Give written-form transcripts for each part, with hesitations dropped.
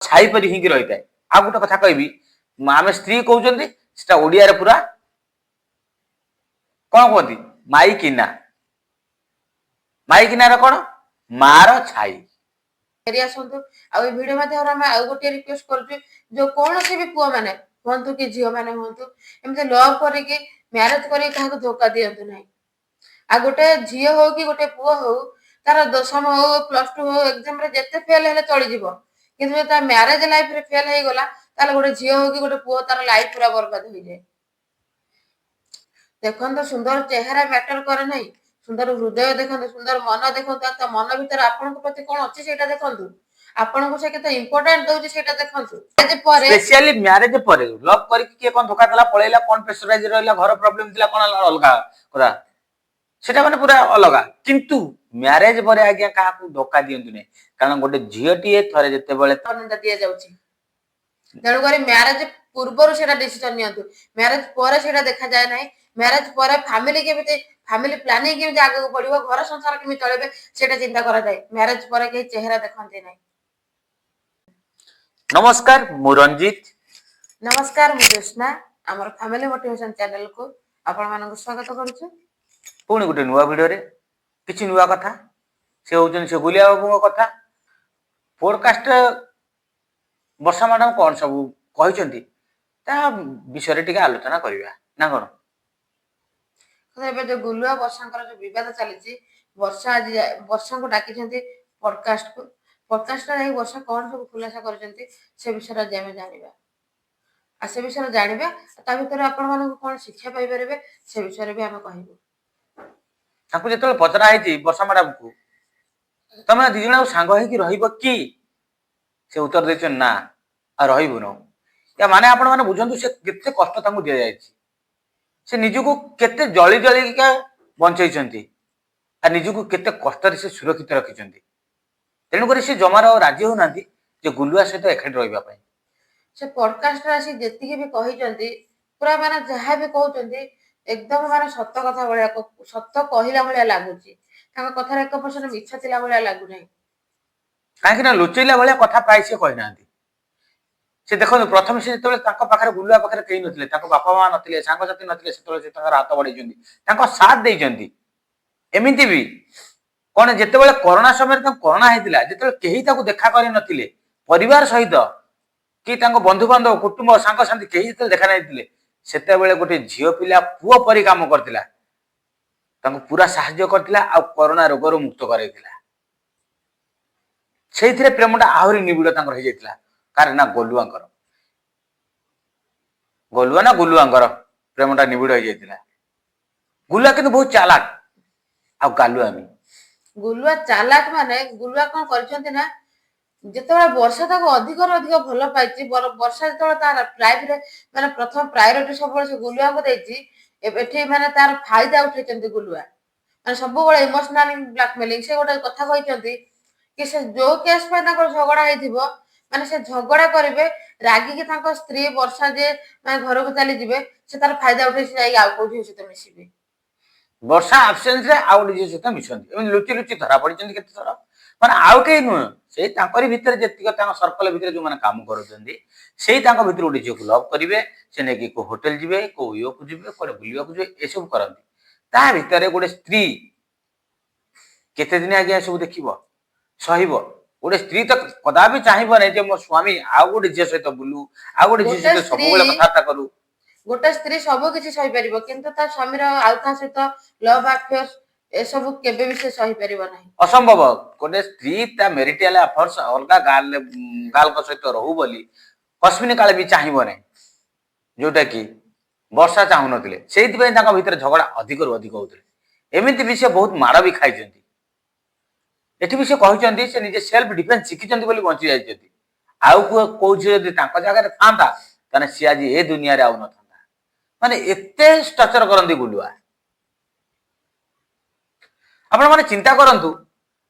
ଛାଇ ପରି ହିଁ ରହିଥାଏ। ଆଉ ଗୋଟେ କଥା କହିବି, ଆମେ ସ୍ତ୍ରୀ କହୁଛନ୍ତି ସେଟା ଓଡିଆରେ ପୁରା କଣ କୁହନ୍ତି ମାଇକିନା। ମାଇକିନାର କଣ ମାର ଛାଇ। ଫେରି ଆସନ୍ତୁ। ଆଉ ଏ ଭିଡିଓ ମାଧ୍ୟମରେ ଆମେ ଆଉ ଗୋଟିଏ ରିକ୍ୱେଷ୍ଟ କରୁଛୁ, ଯୋଉ କୌଣସି ବି ପୁଅ ମାନେ ହୁଅନ୍ତୁ କି ଝିଅ ମାନେ ହୁଅନ୍ତୁ, ଏମିତି ଲଭ୍ କରିକି ମ୍ୟାରେଜ କରିକି କାହାକୁ ଧୋକା ଦିଅନ୍ତୁ ନାହିଁ। ଆଉ ଗୋଟେ ଝିଅ ହଉ କି ଗୋଟେ ପୁଅ ହଉ, ତାର ଦଶମ ହଉ +2 ହଉ ଏକ୍ସାମ ରେ ଯେତେ ଫେଲ ହେଲେ ଚଳିଯିବ, କିନ୍ତୁ ଯଦି ତା ମ୍ୟାରେଜ ଲାଇଫ ରେ ଫେଲ ହେଇଗଲା, ତାହେଲେ ଗୋଟେ ଝିଅ ହଉ କି ଗୋଟେ ପୁଅ ତାର ଲାଇଫ ପୁରା ବର୍ବାଦ ହେଇଯାଏ। ଦେଖନ୍ତୁ, ସୁନ୍ଦର ଚେହେରା ମ୍ୟାଟର କରେ ନାହିଁ, ସୁନ୍ଦର ହୃଦୟ ଦେଖନ୍ତୁ, ସୁନ୍ଦର ମନ ଦେଖନ୍ତୁ। ତା ମନ ଭିତରେ ଆପଣଙ୍କ ପ୍ରତି କଣ ଅଛି ସେଇଟା ଦେଖନ୍ତୁ। ଆପଣଙ୍କୁ ସେ କେତେ ଇମ୍ପୋର୍ଟାଣ୍ଟ ଦଉଛି ସେଇଟା ଦେଖନ୍ତୁ। ସ୍ପେଶିଆଲି ମ୍ୟାରେଜ ପରେ ଲଭ୍ କରିକି କିଏ କଣ ଧୋକା ଦେଲା ପଳେଇଲା, କଣ ପ୍ରେସରାଇଜ ରହିଲା, ଘର ପ୍ରୋବ୍ଲେମ ଥିଲା, କଣ ଅଲଗା କଥା, ସେଟା ମାନେ ପୁରା ଅଲଗା। କିନ୍ତୁ ମ୍ୟାରେଜ ପରେ ଆଜ୍ଞା କାହାକୁ ଧୋକା ଦିଅନ୍ତୁ ନାହିଁ, କାରଣ ଗୋଟେ ଝିଅଟିଏ ଥରେ ଯେତେବେଳେ ଦିଆଯାଉଛି, ତେଣୁକରି ମ୍ୟାରେଜ ପୂର୍ବରୁ ସେଇଟା ଡିସିସନ ନିଅନ୍ତୁ। ମ୍ୟାରେଜ ପରେ ସେଇଟା ଦେଖାଯାଏ ନାହିଁ। ମ୍ୟାରେଜ ପରେ ଫ୍ୟାମିଲି କେମିତି, ଫ୍ୟାମିଲି ପ୍ଲାନିଂ କେମିତି ଆଗକୁ ବଢିବ, ଘର ସଂସାର କେମିତି ଚଳେଇବେ, ସେଇଟା ଚିନ୍ତା କରାଯାଏ। ମ୍ୟାରେଜ ପରେ କେହି ଚେହେରା ଦେଖନ୍ତି ନାହିଁ। ନମସ୍କାର, ମୁଁ ରଞ୍ଜିତ। ନମସ୍କାର, ମୁଁ ଜ୍ୟୋତ୍ସ୍ନା। ଆମର ଫ୍ୟାମିଲି ମୋଟିଭେସନ ଚ୍ୟାନେଲକୁ ଆପଣମାନଙ୍କୁ ସ୍ୱାଗତ କରୁଛୁ। ପୁଣି ଗୋଟେ ନୂଆ ଭିଡିଓରେ କିଛି ନୂଆ କଥା, ସେ ହଉଛନ୍ତି ସେ ଗୁଲିଆ ବାବୁଙ୍କ କଥା। ପୋଡକାଷ୍ଟ ବର୍ଷା ମ୍ୟାଡାମ କଣ ସବୁ କହିଛନ୍ତି ତା ବିଷୟରେ ଟିକେ ଆଲୋଚନା କରିବା ନା କଣ? ଏବେ ଯୋଉ ଗୁଲୁଆ ବର୍ଷାଙ୍କର ଯୋଉ ବିବାଦ ଚାଲିଛି, ବର୍ଷାଙ୍କୁ ଡାକିଛନ୍ତି ପଡକାଷ୍ଟକୁ। ପଡକାଷ୍ଟରେ ଯାଇ ବର୍ଷା କଣ ସବୁ ଖୁଲାସା କରିଛନ୍ତି ସେ ବିଷୟରେ ଆଜି ଆମେ ଜାଣିବା। ଆଉ ସେ ବିଷୟରେ ଜାଣିବା, ତା ଭିତରେ ଆପଣ ମାନଙ୍କୁ କଣ ଶିକ୍ଷା ପାଇପାରିବେ ସେ ବିଷୟରେ ବି ଆମେ କହିବୁ। ତାଙ୍କୁ ଯେତେବେଳେ ପଚରା ହେଇଛି ବର୍ଷା ମ୍ୟାଡାମକୁ, ତମେ ଦି ଜଣ ସାଙ୍ଗ ହେଇକି ରହିବ କି, ସେ ଉତ୍ତର ଦେଇଛନ୍ତି ନା ଆଉ ରହିବୁନୁ। ମାନେ ଆପଣ ମାନେ ବୁଝନ୍ତୁ ସେ କେତେ କଷ୍ଟ ତାଙ୍କୁ ଦିଆଯାଇଛି। ସେ ନିଜକୁ କେତେ ଜଳି ଜଳିକା ବଞ୍ଚେଇଛନ୍ତି ଆଉ ନିଜକୁ କେତେ କଷ୍ଟରେ ସେ ସୁରକ୍ଷିତ ରଖିଛନ୍ତି। ତେଣୁକରି ସେ ଜମାର ରାଜି ହଉନାହାନ୍ତି ଯେ ଗୁଲୁଆ ସହିତ ଏକାଠି ରହିବା ପାଇଁ। ସେ ପଡକାଷ୍ଟରେ ଆସି ଯେତିକି ବି କହିଛନ୍ତି, ପୁରା ମାନେ ଯାହା ବି କହୁଛନ୍ତି ଏକଦମ ମାନେ ସତ କଥା ଭଳିଆ, ସତ କହିଲା ଭଳିଆ ଲାଗୁଛି। ତାଙ୍କ କଥାରେ 1% ମିଛ ଥିଲା ଭଳିଆ ଲାଗୁନାହିଁ। କାହିଁକି ନା ଲୁଚେଇଲା ଭଳିଆ କଥା ପ୍ରାୟ ସେ କହିନାହାନ୍ତି। ସେ ଦେଖନ୍ତୁ, ପ୍ରଥମେ ସେ ଯେତେବେଳେ ତାଙ୍କ ପାଖରେ ଗୁଲୁଆ ପାଖରେ କେହି ନଥିଲେ, ତାଙ୍କ ବାପା ମା ନଥିଲେ, ସାଙ୍ଗସାଥି ନଥିଲେ, ସେତେବେଳେ ସେ ତାଙ୍କର ହାତ ବଢେଇଛନ୍ତି, ତାଙ୍କ ସାଥ ଦେଇଛନ୍ତି। ଏମିତି ବି କଣ ଯେତେବେଳେ କରୋନା ସମୟରେ ତାଙ୍କୁ କରୋନା ହେଇଥିଲା, ଯେତେବେଳେ କେହି ତାକୁ ଦେଖା କରିନଥିଲେ, ପରିବାର ସହିତ କି ତାଙ୍କ ବନ୍ଧୁବାନ୍ଧବ, କୁଟୁମ୍ବ, ସାଙ୍ଗସାଥି କେହି ଯେତେବେଳେ ଦେଖା ଯାଇଥିଲେ, ସେତେବେଳେ ଗୋଟେ ଝିଅ ପିଲା ପୁଅ ପରି କାମ କରିଥିଲା, ତାଙ୍କୁ ପୁରା ସାହାଯ୍ୟ କରିଥିଲା ଆଉ କରୋନା ରୋଗରୁ ମୁକ୍ତ କରାଇଥିଲା। ସେଇଥିରେ ପ୍ରେମଟା ଆହୁରି ନିବିଡ଼ ତାଙ୍କର ହେଇଯାଇଥିଲା। କାହାର ନା ଗଲୁଆଙ୍କର, ଗଲୁଆ ନା ଗୁଲୁଆଙ୍କର ପ୍ରେମଟା ନିବିଡ଼ ହେଇଯାଇଥିଲା। ଗୁଲୁଆ କିନ୍ତୁ ବହୁତ ଚାଲାକ ଆଉ ଗାଲୁଆ ବି। ଗୁଲୁଆ ଚାଲାକ ମାନେ, ଗୁଲୁଆ କଣ କରିଛନ୍ତି ନା, ଯେତେବେଳେ ବର୍ଷା ତାକୁ ଅଧିକରୁ ଅଧିକ ଭଲ ପାଇଛି, ବର୍ଷା ଯେତେବେଳେ ତାର ଲାଇଫରେ ମାନେ ପ୍ରଥମ ପ୍ରାୟୋରିଟି ସବୁବେଳେ ସେ ଗୁଲୁଆଙ୍କୁ ଦେଇଛି, ଏଠି ମାନେ ତାର ଫାଇଦା ଉଠେଇଛନ୍ତି ଗୁଲୁଆ। ମାନେ ସବୁବେଳେ ଇମୋସନାଲି ବ୍ଲାକମେଲିଂ। ସେ ଗୋଟେ କଥା କହିଛନ୍ତି କି ସେ ଯୋଉ କେସ୍ ପାଇଁ ତାଙ୍କର ଝଗଡା ହେଇଥିବ, ମାନେ ସେ ଝଗଡା କରିବେ, ରାଗିକି ତାଙ୍କ ସ୍ତ୍ରୀ ବର୍ଷା ଯେ ମାନେ ଘରକୁ ଚାଲିଯିବେ, ସେ ତାର ଫାଇଦା ଉଠେଇ ସେ ଯାଇକି ଆଉ କୋଉ ଝିଅ ସହିତ ମିଶିବେ। ବର୍ଷା ଆବସେନ୍ସରେ ଆଉ ଗୋଟେ ଝିଅ ସହିତ ମିଶନ୍ତି, ଏମିତି ଲୁଚି ଲୁଚି ଧରା ପଡିଛନ୍ତି କେତେ ଥର। ମାନେ ଆଉ କେହି ନୁହେଁ, ସେଇ ତାଙ୍କରି ଭିତରେ ଯେତିକି ତାଙ୍କ ସର୍କଲ ଭିତରେ ଯୋଉମାନେ କାମ କରୁଛନ୍ତି, ସେଇ ତାଙ୍କ ଭିତରୁ ଗୋଟେ ଝିଅକୁ ଲଭ୍ କରିବେ, ସେ ନେଇକି କୋଉ ହୋଟେଲ ଯିବେ, କୋଉ ଇଏକୁ ଯିବେ, କୁଆଡେ ବୁଲିବାକୁ ଯିବେ, ଏସବୁ କରନ୍ତି। ତା ଭିତରେ ଗୋଟେ ସ୍ତ୍ରୀ କେତେ ଦିନ ଆଜ୍ଞା ଏସବୁ ଦେଖିବ, ସହିବ? ଗୋଟେ ସ୍ତ୍ରୀ ତ କଦାପି ଚାହିଁବ ନାହିଁ ଯେ ମୋ ସ୍ୱାମୀ ଆଉ ଗୋଟେ ଝିଅ ସହିତ ବୁଲୁ, ଆଉ ଗୋଟେ ଝିଅ ସହିତ ସବୁବେଳେ କଥାବାର୍ତ୍ତା କରୁ। ଗୋଟେ ସ୍ତ୍ରୀ ସବୁ କିଛି ସହିପାରିବ, କିନ୍ତୁ ତା ସ୍ୱାମୀର ଆଉ କାହା ସହିତ ଲଭ୍ ଆଫେୟର ଏସବୁ କେବେ ବି ସେ ସହିପାରିବ ନାହିଁ। ଅସମ୍ଭବ। ଗୋଟେ ସ୍ତ୍ରୀ ତା ମେରିଟାଲ ଆଫେୟର୍ସ ଅଲଗା ଗାର୍ଲଙ୍କ ସହିତ ରହୁ ବୋଲି କସ୍ମିନ କାଳେ ବି ଚାହିଁବ ନାହିଁ, ଯୋଉଟା କି ବର୍ଷା ଚାହୁଁନଥିଲେ। ସେଇଥିପାଇଁ ତାଙ୍କ ଭିତରେ ଝଗଡା ଅଧିକରୁ ଅଧିକ ହଉଥିଲେ। ଏମିତି ବି ସେ ବହୁତ ମାଡ ବି ଖାଇଛନ୍ତି। ଏଠି ବି ସେ କହିଛନ୍ତି ସେ ନିଜେ ସେଲ୍ଫ ଡିଫେନ୍ସ ଶିଖିଛନ୍ତି ବୋଲି ବଞ୍ଚି ଯାଇଛନ୍ତି। ଆଉ କୋଉ ଝିଅ ଯଦି ତାଙ୍କ ଜାଗାରେ ଥାନ୍ତା, ତାହେଲେ ସିଏ ଆଜି ଏ ଦୁନିଆରେ ଆଉ ନଥାନ୍ତା। ମାନେ ଏତେ ଟର୍ଚର କରନ୍ତି ଗୁଲୁଆ। ଆପଣ ମାନେ ଚିନ୍ତା କରନ୍ତୁ,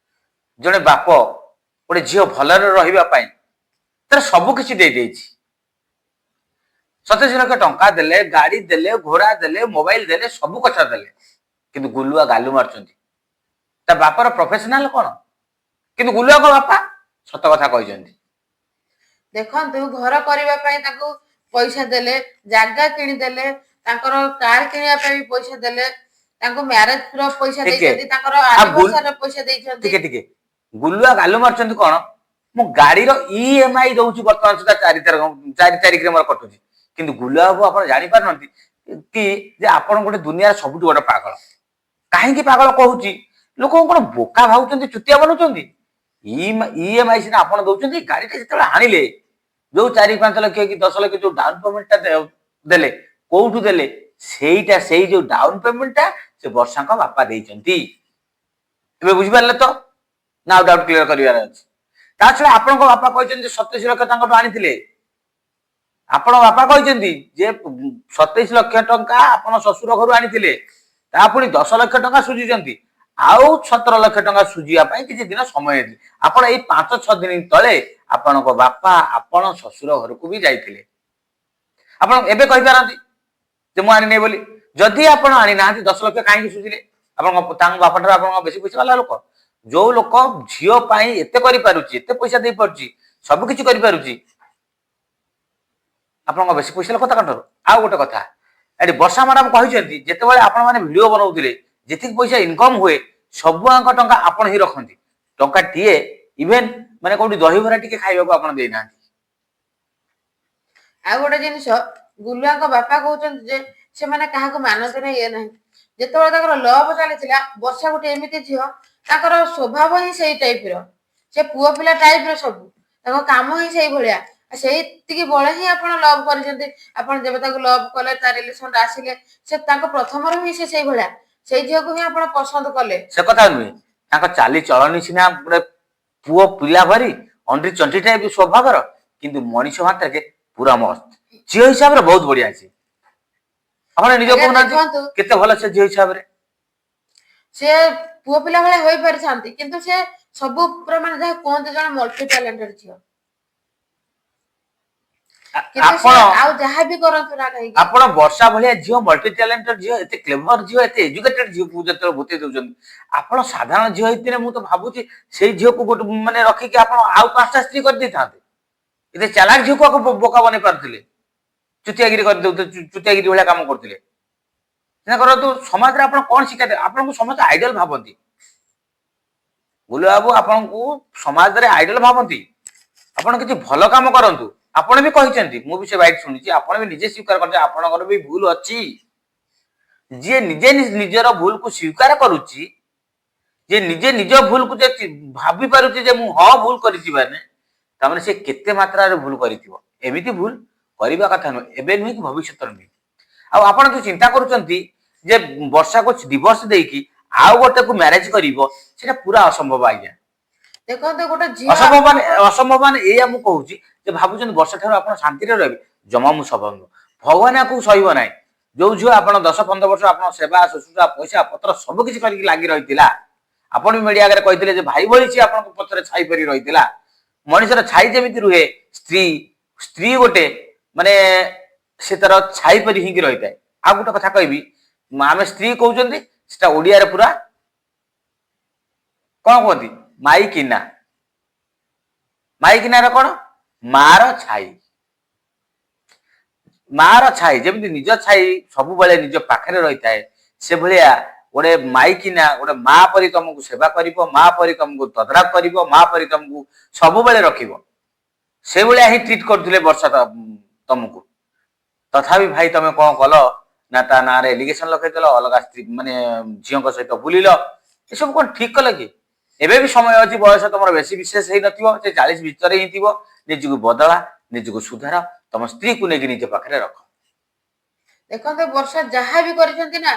ଜଣେ ବାପ ଗୋଟେ ଝିଅ ଭଲରେ ରହିବା ପାଇଁ ତାର ସବୁ କିଛି ଦେଇଦେଇଛି। 27 ଲକ୍ଷ ଟଙ୍କା ଦେଲେ, ଗାଡି ଦେଲେ, ଘୋଡା ଦେଲେ, ମୋବାଇଲ ଦେଲେ, ସବୁ କଥା ଦେଲେ, କିନ୍ତୁ ଗୁଲୁଆ ଗାଲୁ ମାରୁଛନ୍ତି। ତା ବାପର ପ୍ରଫେସନାଲ କଣ? କିନ୍ତୁ ଗୁଲୁଆଙ୍କ ବାପା ସତ କଥା କହିଛନ୍ତି। ଦେଖନ୍ତୁ ଘର କରିବା ପାଇଁ ତାଙ୍କୁ ପଇସା ଦେଲେ, ଜାଗା କିଣିଦେଲେ, ତାଙ୍କର କାର କିଣିବା ପାଇଁ ବି ପଇସା ଦେଲେ, ତାଙ୍କୁ ମ୍ୟାରେଜ ର ପଇସା ଟିକେ ଦେଇଛନ୍ତି, ତାଙ୍କର ଆଉ ଆନିଭର୍ସରୀ ପଇସା ଦେଇଛନ୍ତି। ଟିକେ ଗୁଲୁଆ ଗାଲୁ ମାରୁଛନ୍ତି କଣ? ମୁଁ ଗାଡିର EMI ଦଉଛି ବର୍ତ୍ତମାନ ସୁଦ୍ଧା 4 ତାରିଖରେ ମୋର କଟୁଛି, କିନ୍ତୁ ଗୁଲୁଆ ବାବୁ ଆପଣ ଜାଣିପାରୁନାହାନ୍ତି କି ଯେ ଆପଣ ଗୋଟେ ଦୁନିଆର ସବୁଠୁ ବଡ ପାଗଳ। କାହିଁକି ପାଗଳ କହୁଛି? ଲୋକଙ୍କୁ କଣ ବୋକା ଭାବୁଛନ୍ତି, ଚୁତିଆ ବନଉଛନ୍ତି? EMI ସିନା ଆପଣ ଦଉଛନ୍ତି, ଗାଡିଟା ଯେତେବେଳେ ଆଣିଲେ ଯୋଉ 4-5 ଲକ୍ଷ କି 10 ଲକ୍ଷ ଯୋଉ ଡାଉନ ପେମେଣ୍ଟଟା ଦେଲେ, କୋଉଠୁ ଦେଲେ? ସେଇ ଯୋଉ ଡାଉନ ପେମେଣ୍ଟଟା ସେ ବର୍ଷାଙ୍କ ବାପା ଦେଇଛନ୍ତି। ଏବେ ବୁଝିପାରିଲେ ତ, ନା ଆଉ ଡାଉଟ କ୍ଲିୟର କରିବାର ଅଛି? ତା ଛଡା ଆପଣଙ୍କ ବାପା କହିଛନ୍ତି ଯେ 27 ଲକ୍ଷ ତାଙ୍କଠୁ ଆଣିଥିଲେ। ଆପଣଙ୍କ ବାପା କହିଛନ୍ତି ଯେ 27 ଲକ୍ଷ ଟଙ୍କା ଆପଣ ଶ୍ୱଶୁର ଘରୁ ଆଣିଥିଲେ, ତା ପୁଣି 10 ଲକ୍ଷ ଟଙ୍କା ସୁଝିଛନ୍ତି, ଆଉ 17 ଲକ୍ଷ ଟଙ୍କା ସୁଝିବା ପାଇଁ କିଛି ଦିନ ସମୟ ଦେଇଥିଲେ। ଆପଣ ଏଇ 5-6 ଦିନ ତଳେ ଆପଣଙ୍କ ବାପା ଆପଣ ଶ୍ୱଶୁର ଘରକୁ ବି ଯାଇଥିଲେ। ଆପଣ ଏବେ କହିପାରନ୍ତି ଯେ ମୁଁ ଆଣିନି ବୋଲି। ଯଦି ଆପଣ ଆଣିନାହାନ୍ତି 10 ଲକ୍ଷ କାହିଁକି ସୁଝିଲେ? ଆପଣଙ୍କ ତାଙ୍କ ବାପା ଠାରୁ ଆପଣଙ୍କ ବେଶୀ ପଇସା ବାଲା ଲୋକ? ଯୋଉ ଲୋକ ଝିଅ ପାଇଁ ଏତେ କରିପାରୁଛି, ଏତେ ପଇସା ଦେଇପାରୁଛି, ସବୁ କିଛି କରିପାରୁଛି, ଆପଣଙ୍କ ବେଶୀ ପଇସା ଲୋକ ତାଙ୍କଠାରୁ? ଆଉ ଗୋଟେ କଥା, ଏଠି ବର୍ଷା ମ୍ୟାଡାମ କହିଛନ୍ତି ଯେତେବେଳେ ଆପଣ ମାନେ ଭିଡିଓ ବନାଉଥିଲେ ଯେତିକି ପଇସା ଇନକମ ହୁଏ ସବୁଆଙ୍କ ଟଙ୍କା ଆପଣ ହିଁ ରଖନ୍ତି। ଟଙ୍କାଟିଏ ଇଭେନ ମାନେ କୋଉଠି ଦହିବରା ଟିକେ ଖାଇବାକୁ ଆପଣ ଦେଇନାହାନ୍ତି। ଆଉ ଗୋଟେ ଜିନିଷ, ଗୁଲୁଆଙ୍କ ବାପା କହୁଛନ୍ତି ଯେ ସେମାନେ କାହାକୁ ମାନନ୍ତି ନାହିଁ, ଇଏ ନାହିଁ। ଯେତେବେଳେ ତାଙ୍କର ଲଭ ଚାଲିଥିଲା, ବର୍ଷା ଗୋଟେ ଏମିତି ଝିଅ, ତାଙ୍କର ସ୍ୱଭାବ ହିଁ ସେଇ ଟାଇପର, ସେ ପୁଅ ପିଲା ଟାଇପର ସବୁ, ତାଙ୍କ କାମ ହିଁ ସେଇଭଳିଆ। ସେଇତିକି ବଳେ ହିଁ ଆପଣ ଲଭ କରିଛନ୍ତି। ଆପଣ ଯେବେ ତାକୁ ଲଭ କଲେ, ତା ରିଲେସନ ଆସିଲେ, ସେ ତାଙ୍କ ପ୍ରଥମରୁ ହିଁ ସେ ସେଇଭଳିଆ, ସେଇ ଝିଅକୁ ହିଁ ଆପଣ ପସନ୍ଦ କଲେ। ସେ କଥା ନୁହେଁ, ତାଙ୍କ ଚାଲି ଚଳନି ସିନା ଗୋଟେ ପୁଅ ପିଲା ଭରି ଅଣ୍ଡିରି ଚଣ୍ଡି ଟାଇପ ସ୍ୱଭାବର, କିନ୍ତୁ ମଣିଷ ମାତ୍ରକେ ପୁରା ମସ୍ତ ଝିଅ ହିସାବରେ ବହୁତ ବଢିଆ ଅଛି। ଆପଣ ନିଜ ଆଜ୍ଞା କହୁନାହାନ୍ତି ଦେଖନ୍ତୁ, କେତେ ଭଲ ସେ ଝିଅ ହିସାବରେ? ସେ ପୁଅ ପିଲା ଭଳିଆ ହୋଇପାରିଥାନ୍ତି, କିନ୍ତୁ ସେ ସବୁ ପୁରା ମାନେ ଯାହା କୁହନ୍ତି ଜଣେ ମଲ୍ଟି ଟ୍ୟାଲେଣ୍ଟେଡ ଝିଅ। କିନ୍ତୁ ସେ ଆପଣ ଆଉ ଯାହା ବି କରନ୍ତୁ ନା କାହିଁକି, ଆପଣ ବର୍ଷା ଭଳିଆ ଝିଅ, ମଲ୍ଟି ଟ୍ୟାଲେଣ୍ଟେଡ ଝିଅ, ଏତେ କ୍ଲେଭର ଝିଅ, ଏତେ ଏଜୁକେଟେଡ ଝିଅକୁ ଯେତେବେଳେ ଭୂତେଇ ଦଉଛନ୍ତି, ଆପଣ ସାଧାରଣ ଝିଅ ହେଇଥିଲେ ମୁଁ ତ ଭାବୁଛି ସେଇ ଝିଅକୁ ଗୋଟେ ମାନେ ରଖିକି ଆପଣ ଆଉ 5ଟା ସ୍ତ୍ରୀ କରିଦେଇଥାନ୍ତେ। ଏତେ ଚାଲାକ ଝିଅକୁ ଆକୁ ବୋକା ବନେଇ ପାରୁଥିଲେ, ଚୁତିଆଗିରି କରିଦଉଥିଲେ, ଚୁତିଆଗିରି ଭଳିଆ କାମ କରୁଥିଲେ। ସିନା କରନ୍ତୁ, ସମାଜରେ ଆପଣ କଣ ଶିଖାଇଲେ? ଆପଣଙ୍କୁ ସମସ୍ତେ ଆଇଡଲ ଭାବନ୍ତି। ଗୁଲୁ ବାବୁ ଆପଣଙ୍କୁ ସମାଜରେ ଆଇଡଲ ଭାବନ୍ତି। ଆପଣ କିଛି ଭଲ କାମ କରନ୍ତୁ। ଆପଣ ବି କହିଛନ୍ତି, ମୁଁ ବି ସେ ବାଇଟ ଶୁଣିଛି, ଆପଣ ବି ନିଜେ ସ୍ୱୀକାର କରୁଛନ୍ତି ଆପଣଙ୍କର ବି ଭୁଲ ଅଛି। ଯିଏ ନିଜେ ନିଜର ଭୁଲକୁ ସ୍ୱୀକାର କରୁଛି, ଯିଏ ନିଜେ ନିଜ ଭୁଲକୁ ଯେ ଭାବି ପାରୁଛି ଯେ ମୁଁ ହଁ ଭୁଲ କରିଛି ମାନେ, ତାମାନେ ସେ କେତେ ମାତ୍ରାରେ ଭୁଲ କରିଥିବ। ଏମିତି ଭୁଲ କରିବା କଥା ନୁହେଁ, ଏବେ ନୁହେଁ କି ଭବିଷ୍ୟତରେ ନୁହେଁ। ଆଉ ଆପଣ ଯୋଉ ଚିନ୍ତା କରୁଛନ୍ତି ଯେ ବର୍ଷାକୁ ଡିଭୋର୍ସ ଦେଇକି ଆଉ ଗୋଟେକୁ ମ୍ୟାରେଜ କରିବ, ସେଟା ପୁରା ଅସମ୍ଭବ ଆଜ୍ଞା। ଦେଖନ୍ତୁ ଗୋଟେ ଝିଅ ଅସମ୍ଭବ ମାନେ ଆପଣଙ୍କ, ଅସମ୍ଭବ ମାନେ ଏଇଆ ମୁଁ କହୁଛି ଯେ ଭାବୁଛନ୍ତି ବର୍ଷା ଠାରୁ ଆପଣ ଶାନ୍ତିରେ ରହିବେ, ଜମା ମୁଁ ସମ୍ଭବ ନୁହଁ। ଭଗବାନ ୟାକୁ ସହିବ ନାହିଁ। ଯୋଉ ଝିଅ ଆପଣ 10-15 ବର୍ଷ ଆପଣ ସେବା ଶୁଶ୍ରୂଷା ପଇସା ପତ୍ର ସବୁ କିଛି କରିକି ଲାଗି ରହିଥିଲା, ଆପଣ ବି ମିଡିଆ ଆଗରେ କହିଥିଲେ ଯେ ଭାଇ ଭଳି ସିଏ ଆପଣଙ୍କ ପଛରେ ଛାଇ ପରି ରହିଥିଲା। ମଣିଷର ଛାଇ ଯେମିତି ରୁହେ, ସ୍ତ୍ରୀ ସ୍ତ୍ରୀ ଗୋଟେ ମାନେ ସେ ତାର ଛାଇ ପରି ହେଇକି ରହିଥାଏ। ଆଉ ଗୋଟେ କଥା କହିବି, ଆମେ ସ୍ତ୍ରୀ କହୁଛନ୍ତି, ସେଟା ଓଡିଆରେ ପୁରା କଣ କୁହନ୍ତି? ମାଇକିନା। ମାଇକିନାର କଣ? ମାର ଛାଇ। ମାର ଛାଇ ଯେମିତି ନିଜ ଛାଇ ସବୁବେଳେ ନିଜ ପାଖରେ ରହିଥାଏ, ସେଭଳିଆ ଗୋଟେ ମାଇକିନା ଗୋଟେ ମା ପରି ତମକୁ ସେବା କରିବ, ମା ପରି ତମକୁ ତଦାରଖ କରିବ, ମା ପରି ତମକୁ ସବୁବେଳେ ରଖିବ। ସେଇଭଳିଆ ହିଁ ଟ୍ରିଟ କରୁଥିଲେ ବର୍ଷା ତମକୁ। ତଥାପି ଭାଇ ତମେ କଣ କଲ ନା ତା ନାଁରେ ଏଲିଗେସନ ଲଗେଇଦେଲ, ଅଲଗା ସ୍ତ୍ରୀ ମାନେ ଝିଅଙ୍କ ସହିତ ବୁଲିଲ। ଏସବୁ କଣ ଠିକ କଲେ କି? ଏବେ ବି ସମୟ ଅଛି, ବୟସ ତମର ବେଶୀ ବିଶେଷ ହେଇନଥିବ, ସେ 40 ଭିତରେ ହିଁ ଥିବ। ନିଜକୁ ବଦଳା, ନିଜକୁ ସୁଧାର, ତମ ସ୍ତ୍ରୀକୁ ନେଇକି ନିଜ ପାଖରେ ରଖ। ଦେଖନ୍ତୁ ବର୍ଷା ଯାହା ବି କରିଛନ୍ତି ନା,